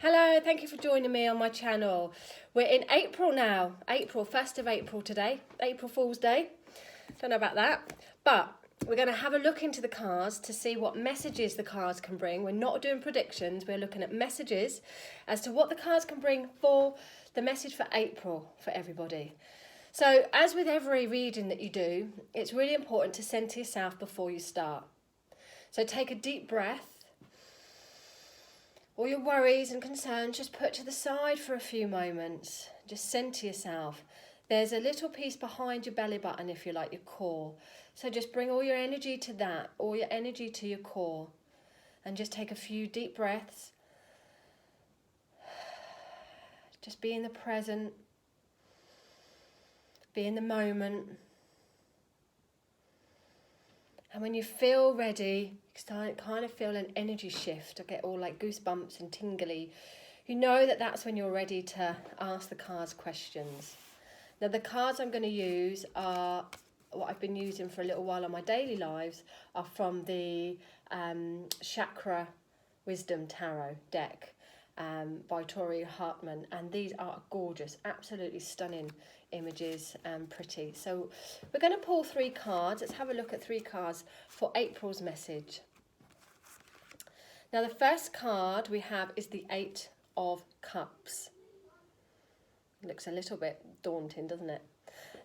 Hello, thank you for joining me on my channel. We're in April now. April, 1st of April today. April Fool's Day. Don't know about that. But we're going to have a look into the cards to see what messages the cards can bring. We're not doing predictions. We're looking at messages as to what the cards can bring for the message for April for everybody. So as with every reading that you do, it's really important to center yourself before you start. So take a deep breath. All your worries and concerns just put to the side for a few moments. Just center yourself. There's a little piece behind your belly button, if you like, your core. So just bring all your energy to that, all your energy to your core. And just take a few deep breaths. Just be in the present. Be in the moment. And when you feel ready, you kind of feel an energy shift. I get all like goosebumps and tingly. You know that that's when you're ready to ask the cards questions. Now the cards I'm going to use are what I've been using for a little while on my daily lives, are from the Chakra Wisdom Tarot deck by Tori Hartman, and these are gorgeous, absolutely stunning images and pretty. So we're going to pull 3 cards. Let's have a look at 3 cards for April's message. Now the first card we have is the 8 of Cups. It looks a little bit daunting, doesn't it?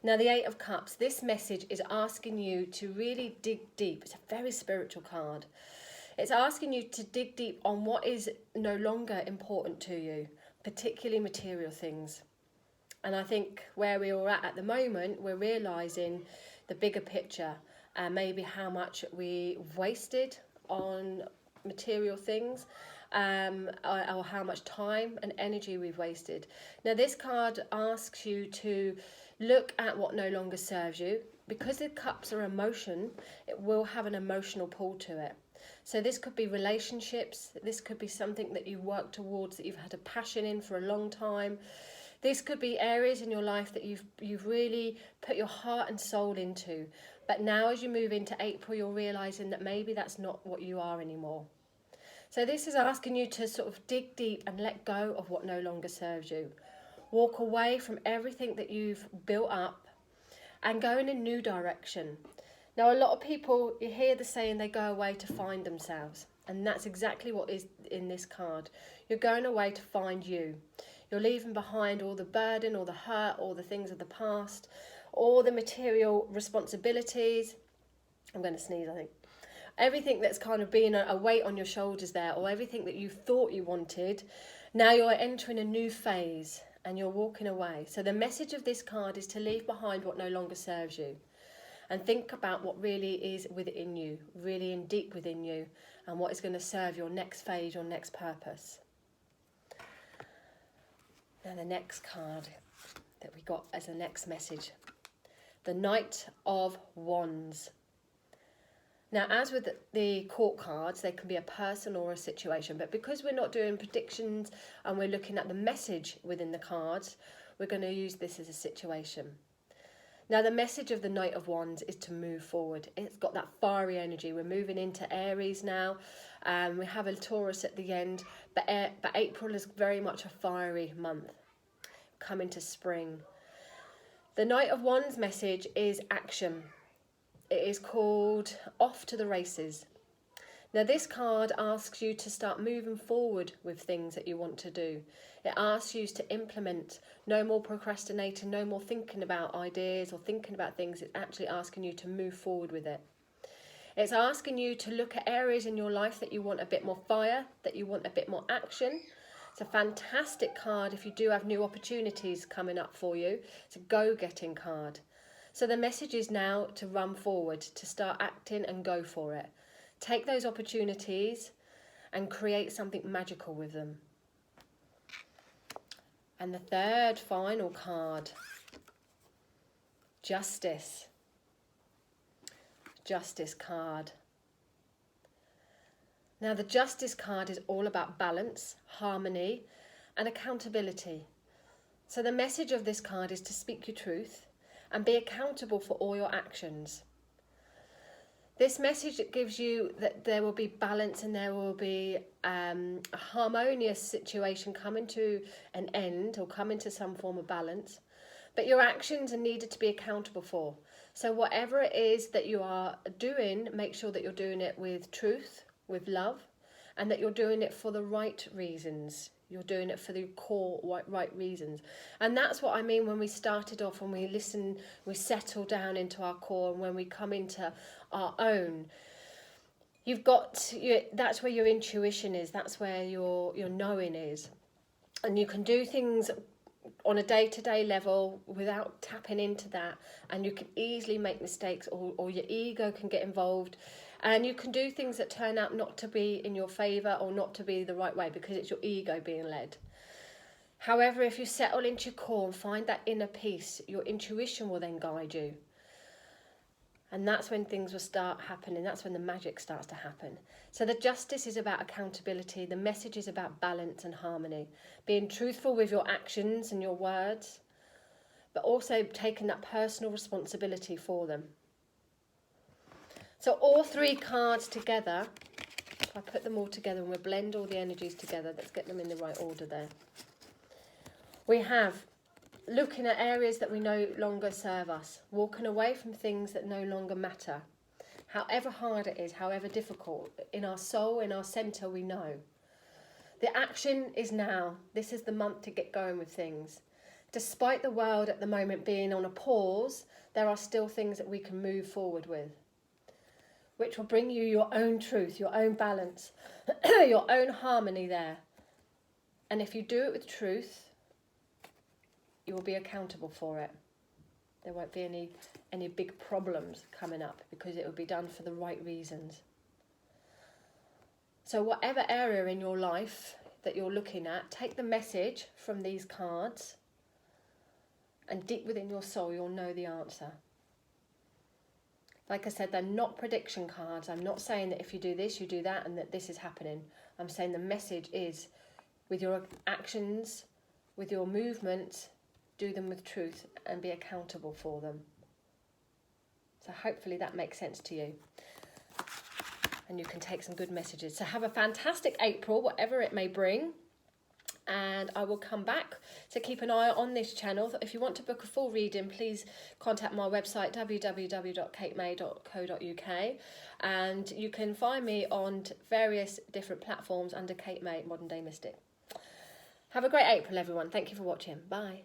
Now the 8 of Cups, this message is asking you to really dig deep. It's a very spiritual card. It's asking you to dig deep on what is no longer important to you, particularly material things. And I think where we're at the moment, we're realising the bigger picture and maybe how much we wasted on material things, or how much time and energy we've wasted. Now this card asks you to look at what no longer serves you. Because the cups are emotion, it will have an emotional pull to it. So this could be relationships, this could be something that you work towards, that you've had a passion in for a long time. This could be areas in your life that you've really put your heart and soul into. But now as you move into April, you're realising that maybe that's not what you are anymore. So this is asking you to sort of dig deep and let go of what no longer serves you. Walk away from everything that you've built up and go in a new direction. Now, a lot of people, you hear the saying, they go away to find themselves. And that's exactly what is in this card. You're going away to find you. You're leaving behind all the burden, all the hurt, all the things of the past, all the material responsibilities. I'm going to sneeze, I think. Everything that's kind of been a weight on your shoulders there, or everything that you thought you wanted. Now you're entering a new phase and you're walking away. So the message of this card is to leave behind what no longer serves you. And think about what really is within you, really in deep within you, and what is going to serve your next phase, your next purpose. Now the next card that we got as the next message, the Knight of Wands. Now, as with the court cards, they can be a person or a situation, but because we're not doing predictions and we're looking at the message within the cards, we're going to use this as a situation. Now, the message of the Knight of Wands is to move forward. It's got that fiery energy. We're moving into Aries now. We have a Taurus at the end, but April is very much a fiery month, coming to spring. The Knight of Wands message is action. It is called Off to the Races. Now this card asks you to start moving forward with things that you want to do. It asks you to implement, no more procrastinating, no more thinking about ideas or thinking about things. It's actually asking you to move forward with it. It's asking you to look at areas in your life that you want a bit more fire, that you want a bit more action. It's a fantastic card if you do have new opportunities coming up for you. It's a go-getting card. So the message is now to run forward, to start acting and go for it. Take those opportunities and create something magical with them. And the third final card, Justice. Justice card. Now the Justice card is all about balance, harmony and accountability. So the message of this card is to speak your truth and be accountable for all your actions. This message gives you that there will be balance and there will be a harmonious situation coming to an end or coming to some form of balance. But your actions are needed to be accountable for. So whatever it is that you are doing, make sure that you're doing it with truth, with love, and that you're doing it for the right reasons. You're doing it for the core right reasons. And that's what I mean when we started off, when we listen, we settle down into our core, and when we come into our own. That's where your intuition is, that's where your knowing is. And you can do things on a day-to-day level without tapping into that, and you can easily make mistakes, or your ego can get involved, and you can do things that turn out not to be in your favour or not to be the right way because it's your ego being led. However, if you settle into your core and find that inner peace, your intuition will then guide you. And that's when things will start happening. That's when the magic starts to happen. So the justice is about accountability. The message is about balance and harmony. Being truthful with your actions and your words, but also taking that personal responsibility for them. So all three cards together, if I put them all together and we'll blend all the energies together, let's get them in the right order there. We have looking at areas that we no longer serve us, walking away from things that no longer matter. However hard it is, however difficult, in our soul, in our centre, we know. The action is now. This is the month to get going with things. Despite the world at the moment being on a pause, there are still things that we can move forward with, which will bring you your own truth, your own balance, your own harmony there. And if you do it with truth, you will be accountable for it. There won't be any big problems coming up because it will be done for the right reasons. So whatever area in your life that you're looking at, take the message from these cards, and deep within your soul you'll know the answer. Like I said, they're not prediction cards. I'm not saying that if you do this, you do that, and that this is happening. I'm saying the message is, with your actions, with your movement, do them with truth and be accountable for them. So hopefully that makes sense to you. And you can take some good messages. So have a fantastic April, whatever it may bring. And I will come back. So keep an eye on this channel. If you want to book a full reading, please contact my website, www.katemay.co.uk. And you can find me on various different platforms under Kate May, Modern Day Mystic. Have a great April, everyone. Thank you for watching. Bye.